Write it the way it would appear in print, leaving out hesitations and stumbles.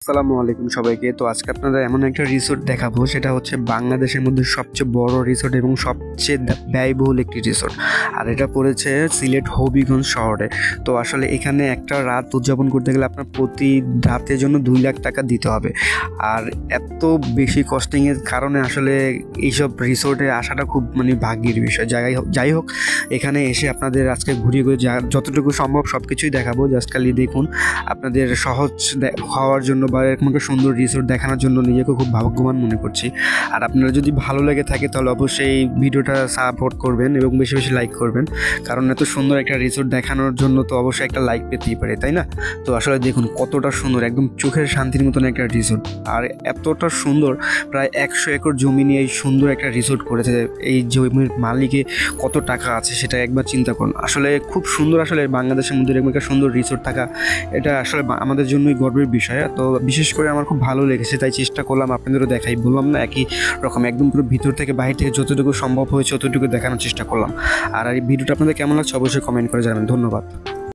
আসসালামু আলাইকুম সবাইকে। তো আজকে আপনাদের এমন একটা রিসোর্ট দেখাবো, সেটা হচ্ছে বাংলাদেশের মধ্যে সবচেয়ে বড় রিসোর্ট এবং সবচেয়ে ব্যয়বহুল একটি রিসোর্ট। আর এটা পড়েছে সিলেট হবিগঞ্জ শহরে। তো আসলে এখানে একটা রাত উদযাপন করতে গেলে আপনার প্রতি রাতের জন্য 2 লাখ টাকা দিতে হবে। আর এত বেশি কস্টিংয়ের কারণে আসলে এইসব রিসোর্টে আসাটা খুব ভাগ্যের বিষয়। যাই হোক এখানে এসে আপনাদের আজকে ঘুরিয়ে যতটুকু সম্ভব সব কিছুই দেখাবো। জাস্ট খালি দেখুন, আপনাদের সহজ হওয়ার জন্য বা এরকম একটা সুন্দর রিসোর্ট দেখানোর জন্য নিজেকে খুব ভাগ্যবান মনে করছি। আর আপনারা যদি ভালো লেগে থাকে তাহলে অবশ্যই ভিডিওটা সাপোর্ট করবেন এবং বেশি বেশি লাইক করবেন, কারণ এত সুন্দর একটা রিসোর্ট দেখানোর জন্য তো অবশ্যই একটা লাইক পেতেই পারে, তাই না? তো আসলে দেখুন কতটা সুন্দর, একদম চোখের শান্তির মতন একটা রিসোর্ট। আর এতটা সুন্দর, প্রায় 100 একর জমি নিয়ে এই সুন্দর একটা রিসোর্ট করেছে। এই জমির মালিকে কত টাকা আছে সেটা একবার চিন্তা করুন। আসলে খুব সুন্দর, আসলে বাংলাদেশের মধ্যে এরকম একটা সুন্দর রিসোর্ট থাকা এটা আসলে আমাদের জন্যই গর্বের বিষয়। তো বিশেষ করে আমার খুব ভালো লেগেছে, তাই চেষ্টা করলাম আপনাদেরও দেখাই। বললাম না, একই রকম একদম পুরো ভিতর থেকে বাইরে থেকে যতটুকু সম্ভব হয়েছে ততটুকু দেখানোর চেষ্টা করলাম। আর এই ভিডিওটা আপনাদের কেমন লাগছে অবশ্যই কমেন্ট করে জানাবেন। ধন্যবাদ।